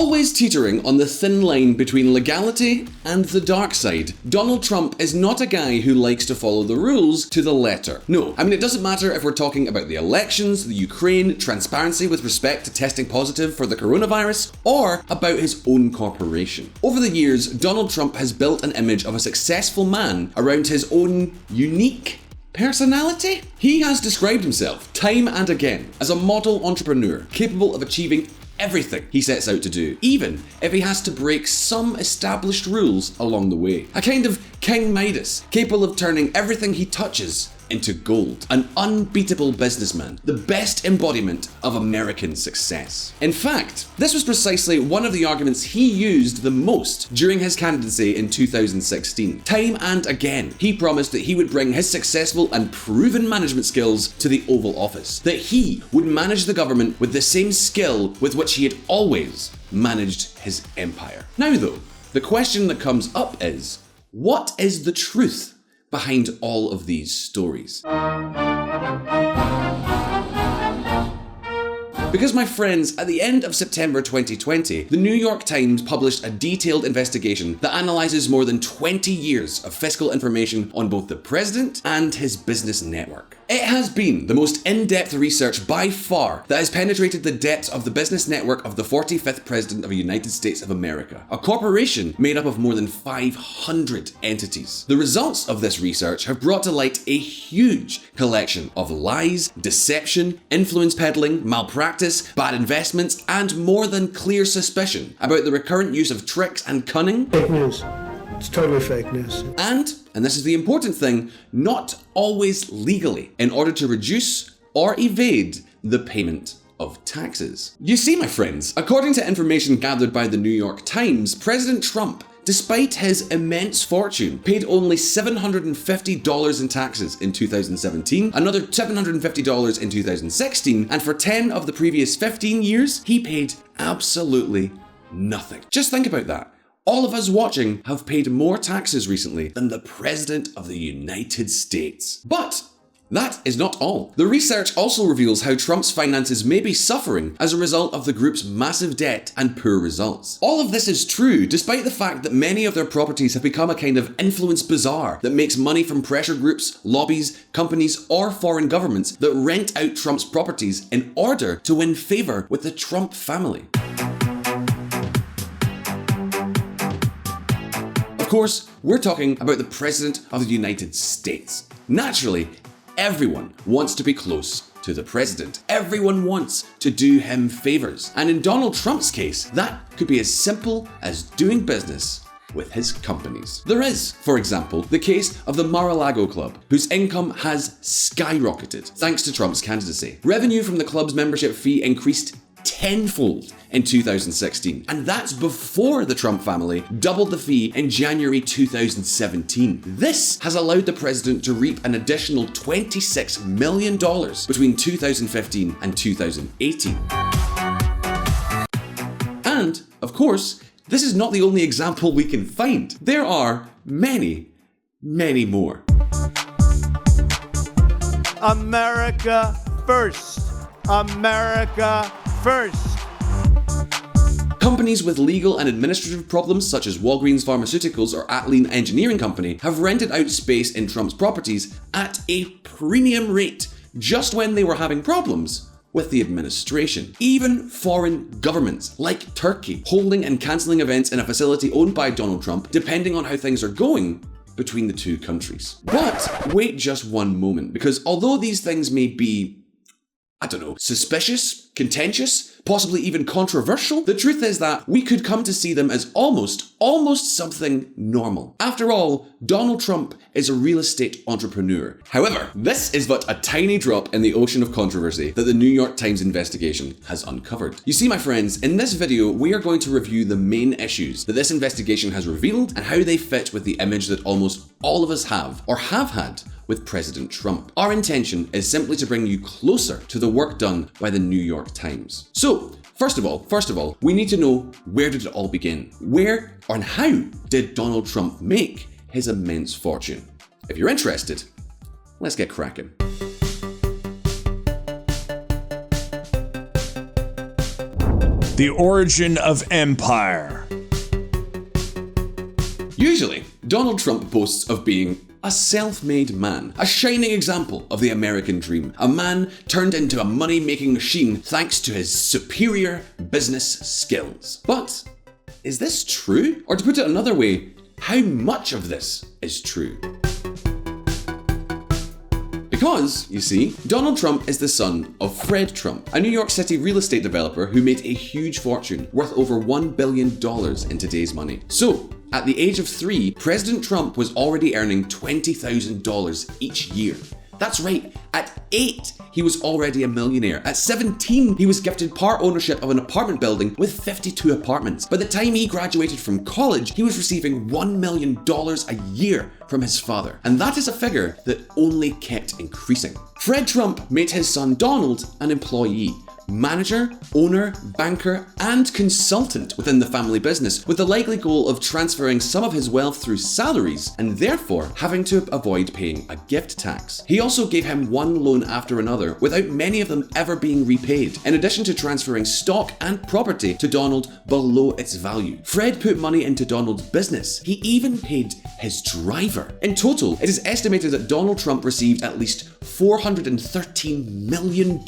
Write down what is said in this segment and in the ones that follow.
Always teetering on the thin line between legality and the dark side, Donald Trump is not a guy who likes to follow the rules to the letter. No, I mean, it doesn't matter if we're talking about the elections, the Ukraine, transparency with respect to testing positive for the coronavirus, or about his own corporation. Over the years, Donald Trump has built an image of a successful man around his own unique personality? He has described himself time and again as a model entrepreneur capable of achieving everything he sets out to do, even if he has to break some established rules along the way. A kind of King Midas, capable of turning everything he touches into gold. An unbeatable businessman, the best embodiment of American success. In fact, this was precisely one of the arguments he used the most during his candidacy in 2016. Time and again, he promised that he would bring his successful and proven management skills to the Oval Office, that he would manage the government with the same skill with which he had always managed his empire. Now though, the question that comes up is, what is the truth behind all of these stories? Because, my friends, at the end of September 2020, the New York Times published a detailed investigation that analyzes more than 20 years of fiscal information on both the president and his business network. It has been the most in-depth research by far that has penetrated the depths of the business network of the 45th President of the United States of America, a corporation made up of more than 500 entities. The results of this research have brought to light a huge collection of lies, deception, influence peddling, malpractice, bad investments, and more than clear suspicion about the recurrent use of tricks and cunning. Fake news. It's totally fake news. And this is the important thing, not always legally, in order to reduce or evade the payment of taxes. You see, my friends, according to information gathered by the New York Times, President Trump, despite his immense fortune, paid only $750 in taxes in 2017, another $750 in 2016, and for 10 of the previous 15 years, he paid absolutely nothing. Just think about that. All of us watching have paid more taxes recently than the President of the United States. But that is not all. The research also reveals how Trump's finances may be suffering as a result of the group's massive debt and poor results. All of this is true despite the fact that many of their properties have become a kind of influence bazaar that makes money from pressure groups, lobbies, companies, or foreign governments that rent out Trump's properties in order to win favor with the Trump family. Of course, we're talking about the President of the United States. Naturally, everyone wants to be close to the president. Everyone wants to do him favors. And in Donald Trump's case, that could be as simple as doing business with his companies. There is, for example, the case of the Mar-a-Lago Club, whose income has skyrocketed thanks to Trump's candidacy. Revenue from the club's membership fee increased tenfold in 2016, and that's before the Trump family doubled the fee in January 2017. This has allowed the president to reap an additional $26 million between 2015 and 2018. And, of course, this is not the only example we can find. There are many, many more. America first. America first. Companies with legal and administrative problems such as Walgreens Pharmaceuticals or Atleen Engineering Company have rented out space in Trump's properties at a premium rate just when they were having problems with the administration. Even foreign governments like Turkey holding and cancelling events in a facility owned by Donald Trump depending on how things are going between the two countries. But wait just one moment, because although these things may be, suspicious, contentious, possibly even controversial, the truth is that we could come to see them as almost something normal. After all, Donald Trump is a real estate entrepreneur. However, this is but a tiny drop in the ocean of controversy that the New York Times investigation has uncovered. You see, my friends, in this video, we are going to review the main issues that this investigation has revealed and how they fit with the image that almost all of us have or have had with President Trump. Our intention is simply to bring you closer to the work done by the New York Times. So, first of all, we need to know, where did it all begin? Where and how did Donald Trump make his immense fortune? If you're interested, let's get cracking. The origin of empire. Usually, Donald Trump boasts of being a self-made man, a shining example of the American dream, a man turned into a money-making machine thanks to his superior business skills. But is this true? Or to put it another way, how much of this is true? Because, you see, Donald Trump is the son of Fred Trump, a New York City real estate developer who made a huge fortune, worth over $1 billion in today's money. So, at the age of 3, President Trump was already earning $20,000 each year. That's right, at 8, he was already a millionaire. At 17, he was gifted part ownership of an apartment building with 52 apartments. By the time he graduated from college, he was receiving $1 million a year from his father. And that is a figure that only kept increasing. Fred Trump made his son Donald an employee. Manager, owner, banker, and consultant within the family business, with the likely goal of transferring some of his wealth through salaries and therefore having to avoid paying a gift tax. He also gave him one loan after another, without many of them ever being repaid, in addition to transferring stock and property to Donald below its value. Fred put money into Donald's business. He even paid his driver. In total, it is estimated that Donald Trump received at least $413 million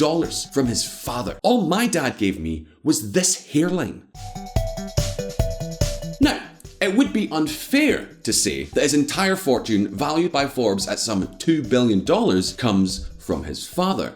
from his father. All my dad gave me was this hairline. Now, it would be unfair to say that his entire fortune, valued by Forbes at some $2 billion, comes from his father.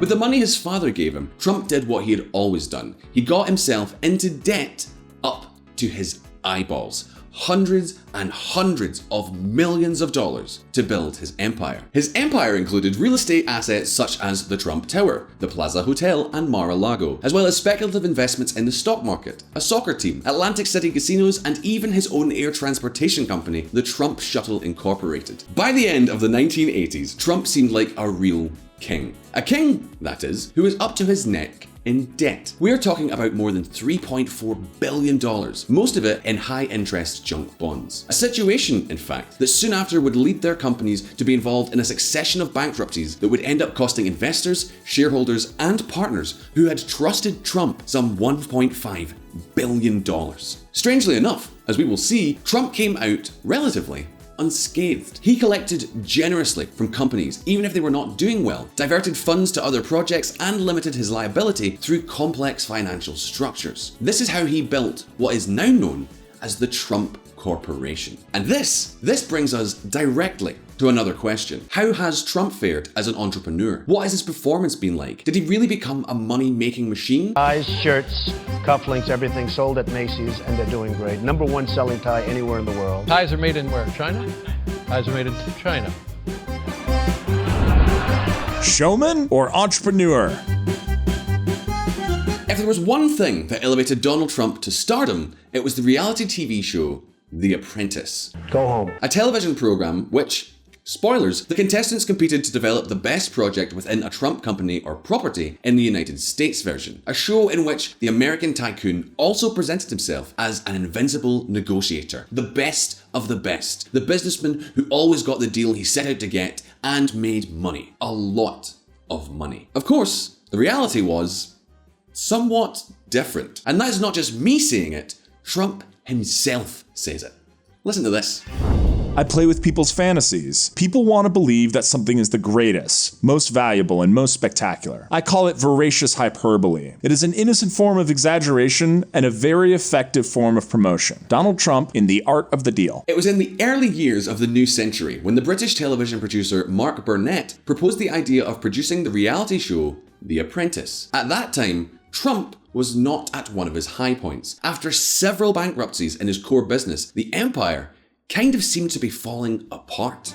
With the money his father gave him, Trump did what he had always done. He got himself into debt up to his eyeballs. Hundreds and hundreds of millions of dollars to build his empire. His empire included real estate assets such as the Trump Tower, the Plaza Hotel, and Mar-a-Lago, as well as speculative investments in the stock market, a soccer team, Atlantic City casinos, and even his own air transportation company, the Trump Shuttle Incorporated. By the end of the 1980s, Trump seemed like a real king. A king, that is, who was up to his neck in debt. We're talking about more than $3.4 billion, most of it in high-interest junk bonds. A situation, in fact, that soon after would lead their companies to be involved in a succession of bankruptcies that would end up costing investors, shareholders, and partners who had trusted Trump some $1.5 billion. Strangely enough, as we will see, Trump came out relatively unscathed. He collected generously from companies, even if they were not doing well, diverted funds to other projects, and limited his liability through complex financial structures. This is how he built what is now known as the Trump Corporation. And this brings us directly to another question. How has Trump fared as an entrepreneur? What has his performance been like? Did he really become a money-making machine? Ties, shirts, cufflinks, everything sold at Macy's, and they're doing great. #1 selling tie anywhere in the world. Ties are made in where? China? Ties are made in China. Showman or entrepreneur? If there was one thing that elevated Donald Trump to stardom, it was the reality TV show The Apprentice. Go home. A television program which, spoilers, the contestants competed to develop the best project within a Trump company or property in the United States version. A show in which the American tycoon also presented himself as an invincible negotiator, the best of the best, the businessman who always got the deal he set out to get and made money. A lot of money. Of course, the reality was somewhat different. And that is not just me saying it, Trump himself says it. Listen to this. I play with people's fantasies. People want to believe that something is the greatest, most valuable, and most spectacular. I call it voracious hyperbole. It is an innocent form of exaggeration and a very effective form of promotion. Donald Trump in The Art of the Deal. It was in the early years of the new century when the British television producer Mark Burnett proposed the idea of producing the reality show The Apprentice. At that time, Trump was not at one of his high points. After several bankruptcies in his core business, the empire kind of seemed to be falling apart.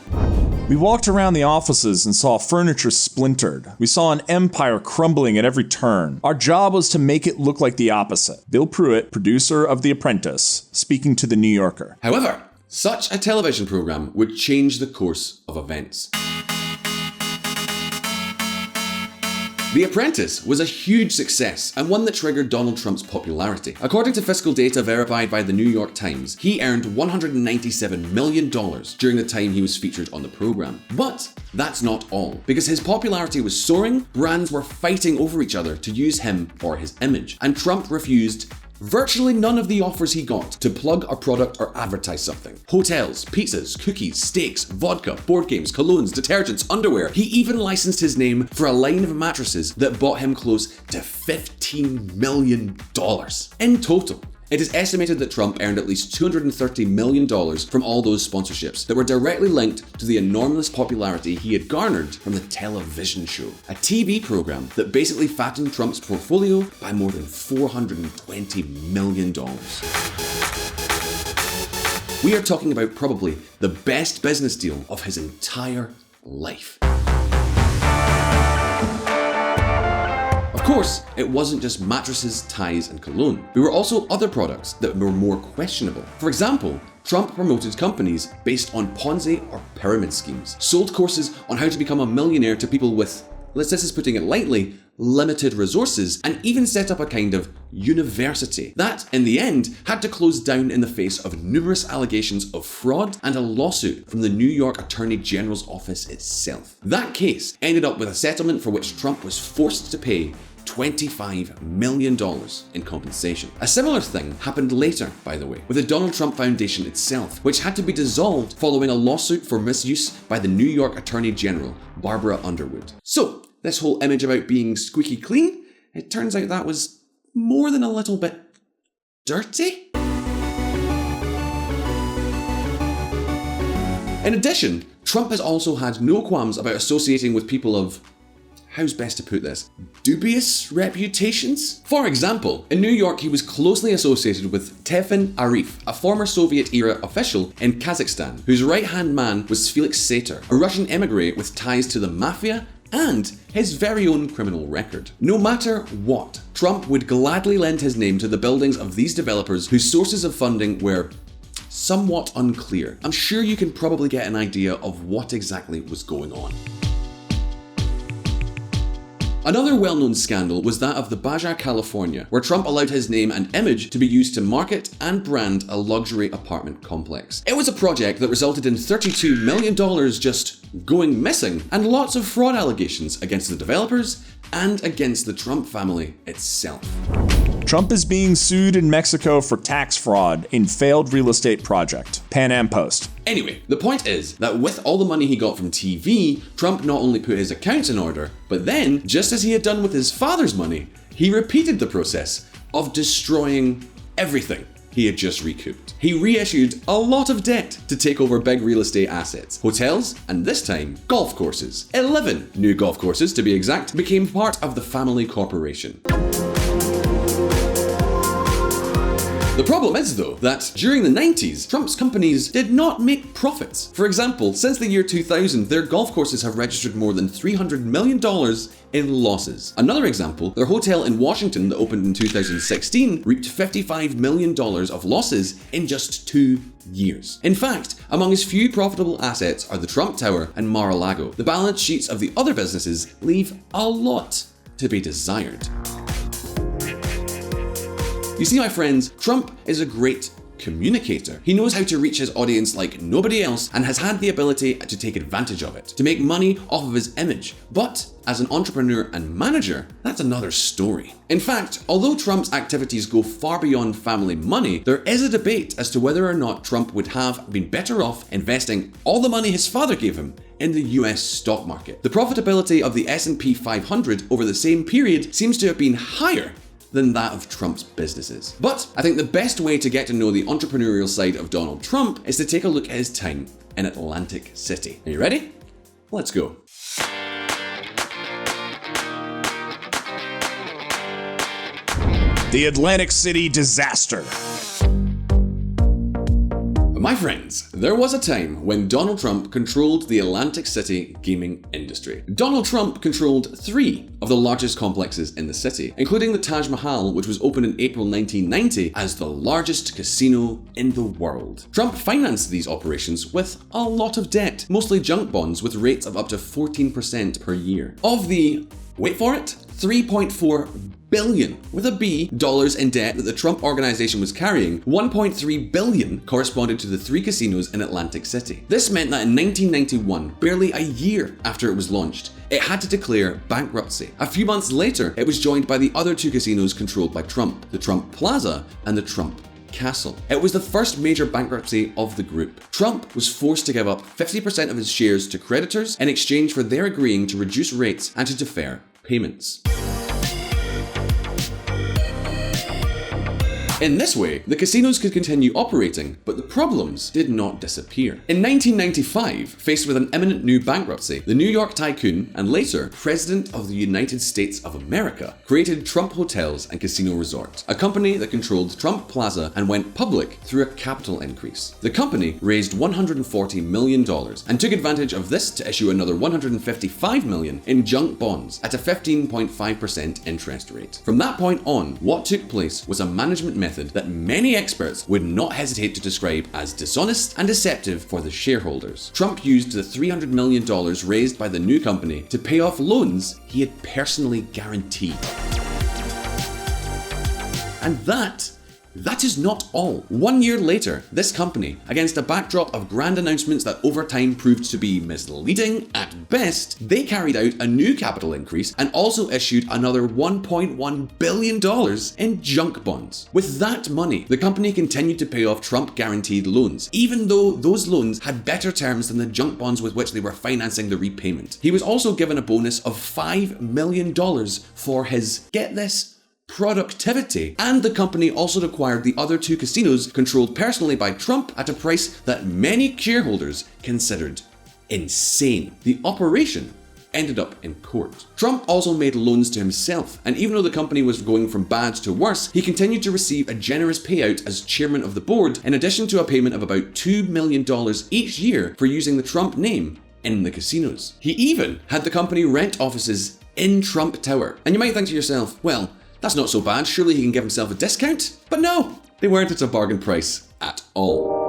We walked around the offices and saw furniture splintered. We saw an empire crumbling at every turn. Our job was to make it look like the opposite. Bill Pruitt, producer of The Apprentice, speaking to The New Yorker. However, such a television program would change the course of events. The Apprentice was a huge success and one that triggered Donald Trump's popularity. According to fiscal data verified by the New York Times, he earned $197 million during the time he was featured on the program. But that's not all. Because his popularity was soaring, brands were fighting over each other to use him or his image, and Trump refused virtually none of the offers he got to plug a product or advertise something. Hotels, pizzas, cookies, steaks, vodka, board games, colognes, detergents, underwear. He even licensed his name for a line of mattresses that bought him close to $15 million. In total, it is estimated that Trump earned at least $230 million from all those sponsorships that were directly linked to the enormous popularity he had garnered from the television show, a TV program that basically fattened Trump's portfolio by more than $420 million. We are talking about probably the best business deal of his entire life. Of course, it wasn't just mattresses, ties, and cologne. There were also other products that were more questionable. For example, Trump promoted companies based on Ponzi or pyramid schemes, sold courses on how to become a millionaire to people with, this is putting it lightly, limited resources, and even set up a kind of university that, in the end, had to close down in the face of numerous allegations of fraud and a lawsuit from the New York Attorney General's office itself. That case ended up with a settlement for which Trump was forced to pay $25 million in compensation. A similar thing happened later, by the way, with the Donald Trump Foundation itself, which had to be dissolved following a lawsuit for misuse by the New York Attorney General, Barbara Underwood. So, this whole image about being squeaky clean, it turns out that was more than a little bit dirty. In addition, Trump has also had no qualms about associating with people of, how's best to put this, dubious reputations? For example, in New York he was closely associated with Tevfin Arif, a former Soviet-era official in Kazakhstan, whose right-hand man was Felix Sater, a Russian emigre with ties to the mafia and his very own criminal record. No matter what, Trump would gladly lend his name to the buildings of these developers whose sources of funding were somewhat unclear. I'm sure you can probably get an idea of what exactly was going on. Another well-known scandal was that of the Baja California, where Trump allowed his name and image to be used to market and brand a luxury apartment complex. It was a project that resulted in $32 million just going missing, and lots of fraud allegations against the developers and against the Trump family itself. Trump is being sued in Mexico for tax fraud in failed real estate project. Pan Am Post. Anyway, the point is that with all the money he got from TV, Trump not only put his accounts in order, but then, just as he had done with his father's money, he repeated the process of destroying everything he had just recouped. He reissued a lot of debt to take over big real estate assets, hotels, and this time, golf courses. 11 new golf courses, to be exact, became part of the family corporation. The problem is, though, that during the 90s, Trump's companies did not make profits. For example, since the year 2000, their golf courses have registered more than $300 million in losses. Another example, their hotel in Washington that opened in 2016 reaped $55 million of losses in just 2 years. In fact, among his few profitable assets are the Trump Tower and Mar-a-Lago. The balance sheets of the other businesses leave a lot to be desired. You see, my friends, Trump is a great communicator. He knows how to reach his audience like nobody else and has had the ability to take advantage of it, to make money off of his image. But as an entrepreneur and manager, that's another story. In fact, although Trump's activities go far beyond family money, there is a debate as to whether or not Trump would have been better off investing all the money his father gave him in the US stock market. The profitability of the S&P 500 over the same period seems to have been higher than that of Trump's businesses. But I think the best way to get to know the entrepreneurial side of Donald Trump is to take a look at his time in Atlantic City. Are you ready? Let's go. The Atlantic City disaster. My friends, there was a time when Donald Trump controlled the Atlantic City gaming industry. Donald Trump controlled 3 of the largest complexes in the city, including the Taj Mahal, which was opened in April 1990 as the largest casino in the world. Trump financed these operations with a lot of debt, mostly junk bonds with rates of up to 14% per year. Of the wait for it, $3.4 billion with a B dollars in debt that the Trump organization was carrying. $1.3 billion corresponded to the 3 casinos in Atlantic City. This meant that in 1991, barely a year after it was launched, it had to declare bankruptcy. A few months later, it was joined by the other 2 casinos controlled by Trump, the Trump Plaza and the Trump Castle. It was the first major bankruptcy of the group. Trump was forced to give up 50% of his shares to creditors in exchange for their agreeing to reduce rates and to defer payments. In this way, the casinos could continue operating, but the problems did not disappear. In 1995, faced with an imminent new bankruptcy, the New York tycoon and later President of the United States of America created Trump Hotels and Casino Resort, a company that controlled Trump Plaza and went public through a capital increase. The company raised $140 million and took advantage of this to issue another $155 million in junk bonds at a 15.5% interest rate. From that point on, what took place was a management method that many experts would not hesitate to describe as dishonest and deceptive for the shareholders. Trump used the $300 million raised by the new company to pay off loans he had personally guaranteed. And that is not all. 1 year later, this company, against a backdrop of grand announcements that over time proved to be misleading at best, they carried out a new capital increase and also issued another $1.1 billion in junk bonds. With that money, the company continued to pay off Trump-guaranteed loans, even though those loans had better terms than the junk bonds with which they were financing the repayment. He was also given a bonus of $5 million for his, get this, productivity, and the company also acquired the other 2 casinos controlled personally by Trump at a price that many shareholders considered insane. The operation ended up in court. Trump also made loans to himself, and even though the company was going from bad to worse, he continued to receive a generous payout as chairman of the board, in addition to a payment of about $2 million each year for using the Trump name in the casinos. He even had the company rent offices in Trump Tower. And you might think to yourself, well, that's not so bad, surely he can give himself a discount? But no, they weren't at a bargain price at all.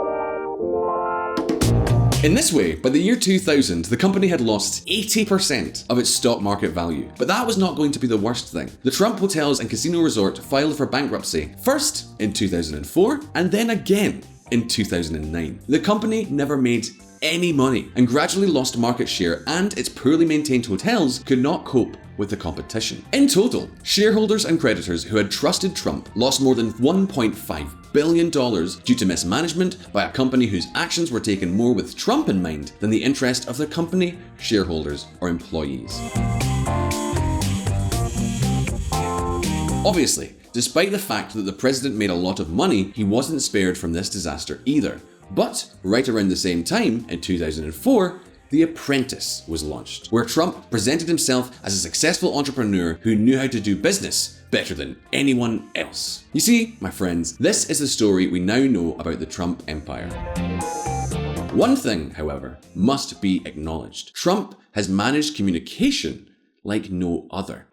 In this way, by the year 2000, the company had lost 80% of its stock market value. But that was not going to be the worst thing. The Trump Hotels and Casino Resort filed for bankruptcy, first in 2004 and then again in 2009. The company never made any money and gradually lost market share, and its poorly maintained hotels could not cope with the competition. In total, shareholders and creditors who had trusted Trump lost more than $1.5 billion due to mismanagement by a company whose actions were taken more with Trump in mind than the interest of the company, shareholders, or employees. Obviously, despite the fact that the president made a lot of money, he wasn't spared from this disaster either. But right around the same time, in 2004, The Apprentice was launched, where Trump presented himself as a successful entrepreneur who knew how to do business better than anyone else. You see, my friends, this is the story we now know about the Trump empire. One thing, however, must be acknowledged. Trump has managed communication like no other.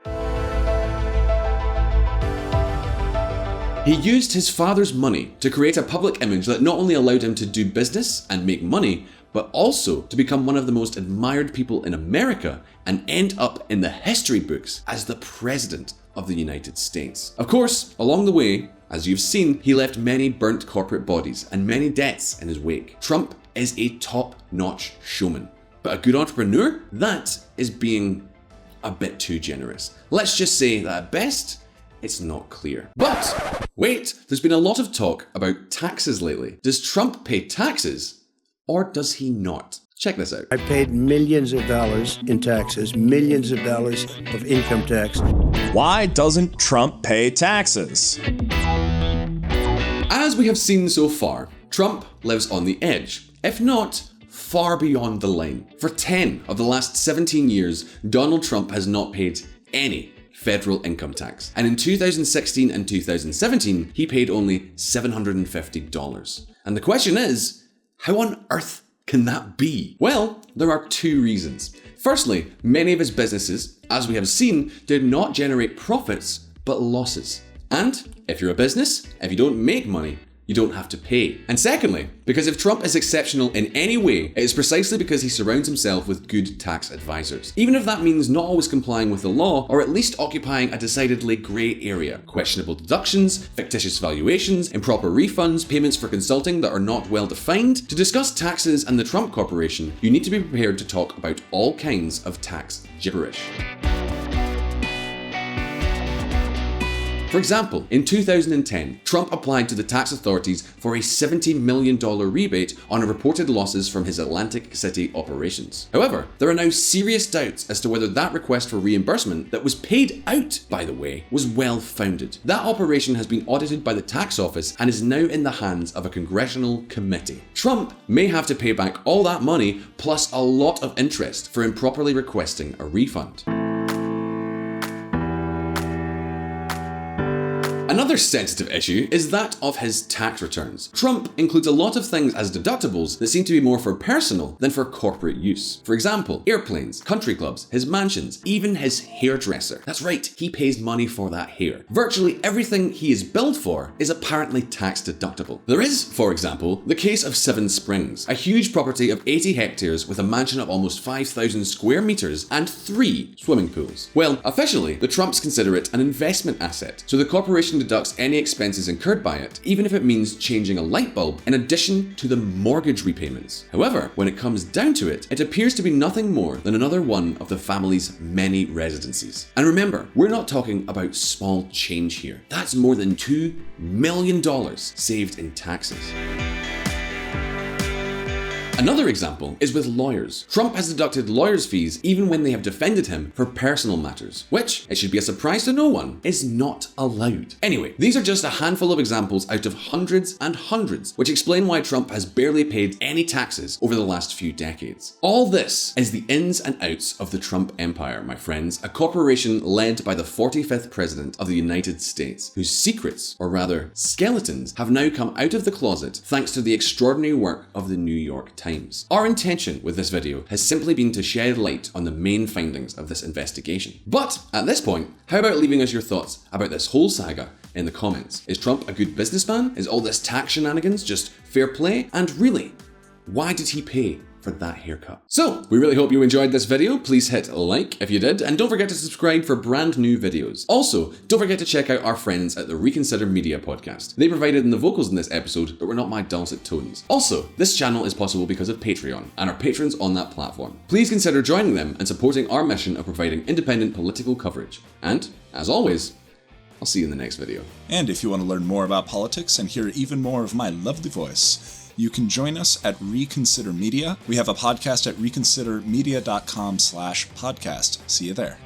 He used his father's money to create a public image that not only allowed him to do business and make money, but also to become one of the most admired people in America and end up in the history books as the President of the United States. Of course, along the way, as you've seen, he left many burnt corporate bodies and many debts in his wake. Trump is a top-notch showman, but a good entrepreneur? That is being a bit too generous. Let's just say that at best, it's not clear. But wait, there's been a lot of talk about taxes lately. Does Trump pay taxes or does he not? Check this out. I paid millions of dollars in taxes, millions of dollars of income tax. Why doesn't Trump pay taxes? As we have seen so far, Trump lives on the edge, if not far beyond the line. For 10 of the last 17 years, Donald Trump has not paid any federal income tax. And in 2016 and 2017, he paid only $750. And the question is, how on earth can that be? Well, there are two reasons. Firstly, many of his businesses, as we have seen, did not generate profits, but losses. And if you're a business, if you don't make money, you don't have to pay. And secondly, because if Trump is exceptional in any way, it is precisely because he surrounds himself with good tax advisors. Even if that means not always complying with the law, or at least occupying a decidedly grey area. Questionable deductions, fictitious valuations, improper refunds, payments for consulting that are not well defined. To discuss taxes and the Trump Corporation, you need to be prepared to talk about all kinds of tax gibberish. For example, in 2010, Trump applied to the tax authorities for a $70 million rebate on reported losses from his Atlantic City operations. However, there are now serious doubts as to whether that request for reimbursement that was paid out, by the way, was well founded. That operation has been audited by the tax office and is now in the hands of a congressional committee. Trump may have to pay back all that money plus a lot of interest for improperly requesting a refund. Another sensitive issue is that of his tax returns. Trump includes a lot of things as deductibles that seem to be more for personal than for corporate use. For example, airplanes, country clubs, his mansions, even his hairdresser. That's right, he pays money for that hair. Virtually everything he is billed for is apparently tax deductible. There is, for example, the case of Seven Springs, a huge property of 80 hectares with a mansion of almost 5,000 square meters and 3 swimming pools. Well, officially, the Trumps consider it an investment asset, so the corporation deducts any expenses incurred by it, even if it means changing a light bulb in addition to the mortgage repayments. However, when it comes down to it, it appears to be nothing more than another one of the family's many residencies. And remember, we're not talking about small change here. That's more than $2 million saved in taxes. Another example is with lawyers. Trump has deducted lawyers' fees even when they have defended him for personal matters, which, it should be a surprise to no one, is not allowed. Anyway, these are just a handful of examples out of hundreds and hundreds, which explain why Trump has barely paid any taxes over the last few decades. All this is the ins and outs of the Trump empire, my friends, a corporation led by the 45th president of the United States, whose secrets, or rather skeletons, have now come out of the closet thanks to the extraordinary work of the New York Times. Our intention with this video has simply been to shed light on the main findings of this investigation. But at this point, how about leaving us your thoughts about this whole saga in the comments? Is Trump a good businessman? Is all this tax shenanigans just fair play? And really, why did he pay for that haircut? So, we really hope you enjoyed this video. Please hit like if you did, and don't forget to subscribe for brand new videos. Also, don't forget to check out our friends at the Reconsider Media podcast. They provided the vocals in this episode, but were not my dulcet tones. Also, this channel is possible because of Patreon, and our patrons on that platform. Please consider joining them and supporting our mission of providing independent political coverage. And, as always, I'll see you in the next video. And if you want to learn more about politics and hear even more of my lovely voice, you can join us at Reconsider Media. We have a podcast at reconsidermedia.com/podcast. See you there.